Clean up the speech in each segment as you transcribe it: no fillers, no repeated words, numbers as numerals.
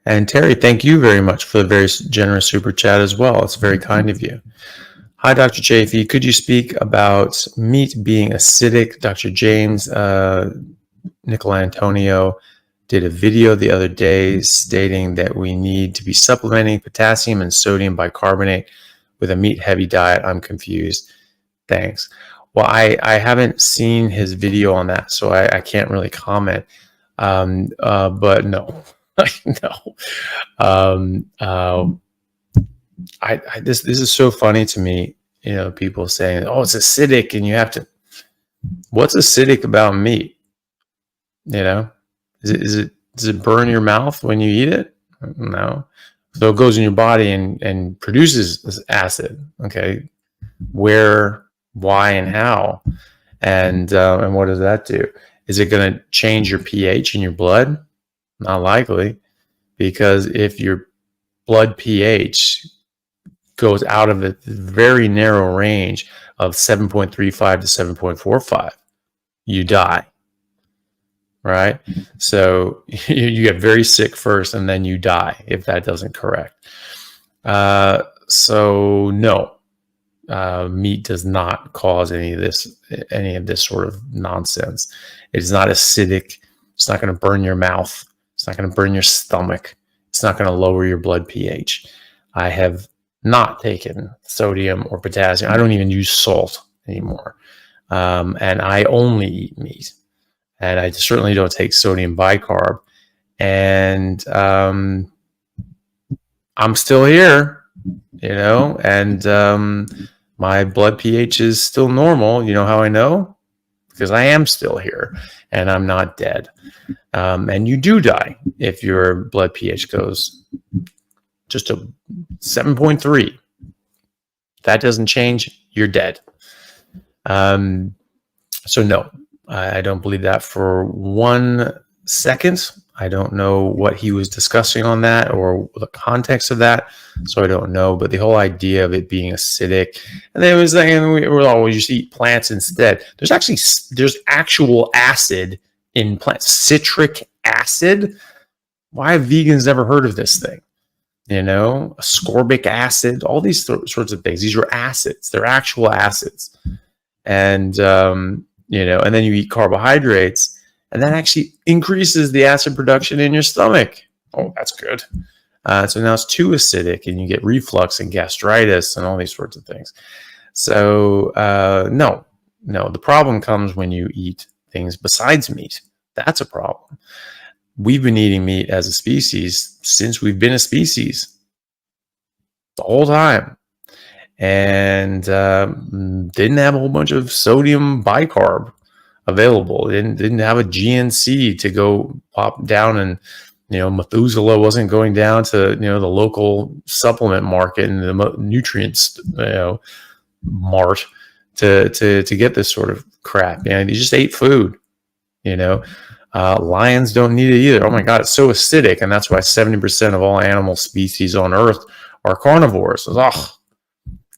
And Terry, thank you very much for the very generous super chat as well. It's very kind of you. Hi, Dr. Chaffee. Could you speak about meat being acidic? Dr. James Nicola Antonio did a video the other day stating that we need to be supplementing potassium and sodium bicarbonate with a meat-heavy diet. I'm confused. Thanks. Well, I haven't seen his video on that, so I can't really comment. But no, no. This is so funny to me. You know, people saying, "Oh, it's acidic," and you have to. What's acidic about meat? You know, does it burn your mouth when you eat it? No. So it goes in your body and produces this acid. Okay, where, why, and how, and what does that do? Is it going to change your pH in your blood? Not likely, because if your blood pH goes out of a very narrow range of 7.35 to 7.45, you die. Right? So you get very sick first and then you die if that doesn't correct. So no, meat does not cause any of this sort of nonsense. It is not acidic. It's not going to burn your mouth. It's not going to burn your stomach. It's not going to lower your blood pH. I have not taken sodium or potassium. I don't even use salt anymore. And I only eat meat. And I certainly don't take sodium bicarb. And I'm still here, you know, and my blood pH is still normal. You know how I know? Because I am still here and I'm not dead. And you do die if your blood pH goes just to 7.3. That doesn't change, you're dead. So no, I don't believe that for 1 second. I don't know what he was discussing on that or the context of that, so I don't know. But the whole idea of it being acidic, and then it was like, we always just eat plants instead. There's actual acid in plants, citric acid. Why have vegans never heard of this thing? You know, ascorbic acid, all these sorts of things. These are acids. They're actual acids, and you know, and then you eat carbohydrates, and that actually increases the acid production in your stomach. Oh, that's good. So now it's too acidic, and you get reflux and gastritis and all these sorts of things. So no, the problem comes when you eat things besides meat. That's a problem. We've been eating meat as a species since we've been a species, the whole time. And didn't have a whole bunch of sodium bicarb available. Didn't have a GNC to go pop down, and you know, Methuselah wasn't going down to, you know, the local supplement market and the nutrients, you know, mart to get this sort of crap. You know, you just ate food. You know, lions don't need it either. Oh my God, it's so acidic, and that's why 70% of all animal species on Earth are carnivores. Oh,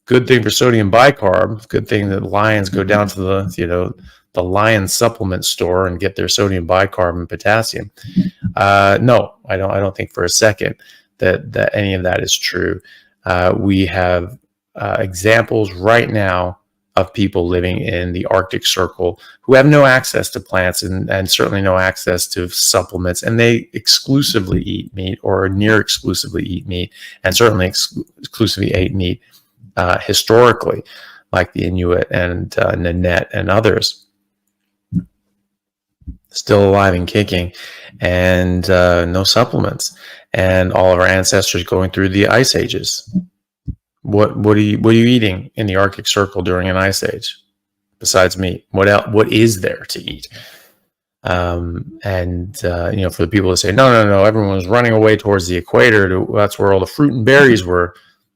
good thing for sodium bicarb. Good thing that lions go down to the, you know, the lion supplement store and get their sodium bicarb and potassium. No, I don't think for a second that any of that is true. We have examples right now of people living in the Arctic Circle who have no access to plants and certainly no access to supplements, and they exclusively eat meat or near exclusively eat meat, and certainly exclusively ate meat historically, like the Inuit and Nanette and others. Still alive and kicking, and no supplements, and all of our ancestors going through the ice ages. What are you eating in the Arctic Circle during an ice age besides meat? What else? What is there to eat? You know, for the people to say no, everyone was running away towards the equator. That's where all the fruit and berries were.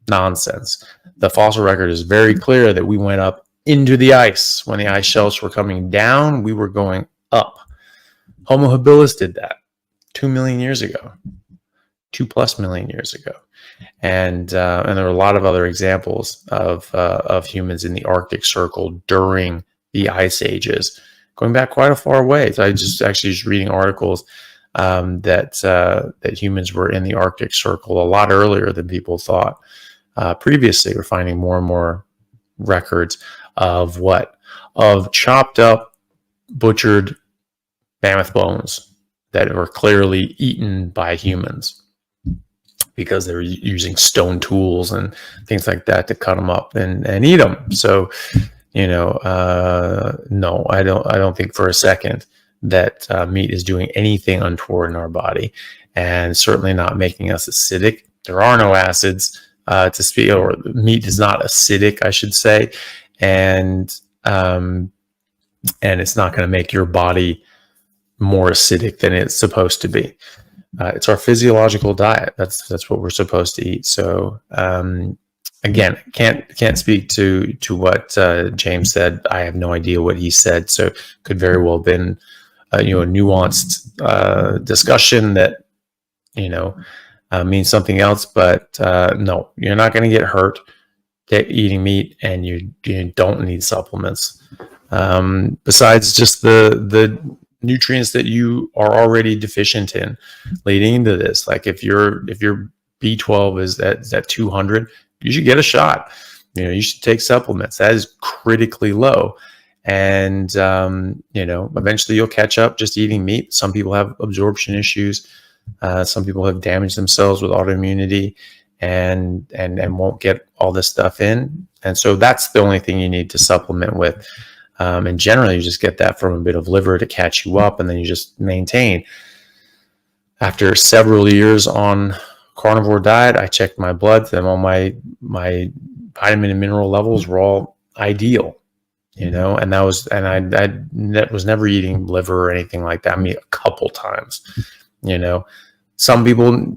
Nonsense. The fossil record is very clear that we went up into the ice. When the ice shelves were coming down, we were going up. Homo habilis did that 2 million years ago, 2+ million years ago. And there are a lot of other examples of humans in the Arctic Circle during the ice ages, going back quite a far way. So I just reading articles that humans were in the Arctic Circle a lot earlier than people thought. Previously, we're finding more and more records of chopped up, butchered mammoth bones that were clearly eaten by humans because they were using stone tools and things like that to cut them up and eat them. So, no, I don't think for a second that meat is doing anything untoward in our body, and certainly not making us acidic. There are no acids to speak, or meat is not acidic, I should say, and it's not going to make your body more acidic than it's supposed to be. It's our physiological diet. That's what we're supposed to eat. So again, can't speak to what James said. I have no idea what he said. So could very well have been a nuanced discussion that means something else. But no, you're not going to get hurt eating meat, and you don't need supplements. Besides just the nutrients that you are already deficient in leading into this. Like if your B12 is at 200, you should get a shot. You should take supplements. That is critically low. And, eventually you'll catch up just eating meat. Some people have absorption issues. Some people have damaged themselves with autoimmunity and won't get all this stuff in. And so that's the only thing you need to supplement with. And generally, you just get that from a bit of liver to catch you up, and then you just maintain. After several years on carnivore diet, I checked my blood, and all my vitamin and mineral levels were all ideal. And that was never eating liver or anything like that. I mean, a couple times. Some people,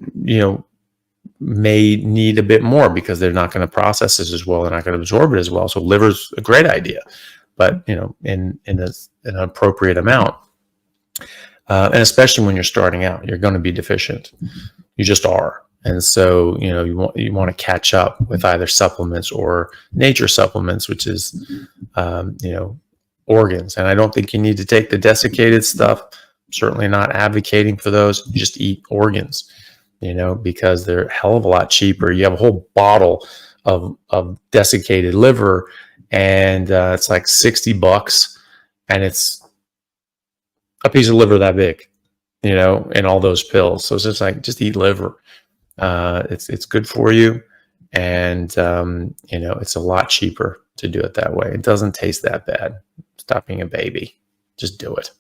may need a bit more because they're not going to process it as well. They're not going to absorb it as well. So liver's a great idea. But in an appropriate amount, and especially when you're starting out, you're going to be deficient. You just are, and so you want to catch up with either supplements or nature supplements, which is organs. And I don't think you need to take the desiccated stuff. I'm certainly not advocating for those. You just eat organs, because they're a hell of a lot cheaper. You have a whole bottle of desiccated liver. And it's like $60, and it's a piece of liver that big, and all those pills. So it's just eat liver. It's good for you, and it's a lot cheaper to do it that way. It doesn't taste that bad. Stop being a baby. Just do it.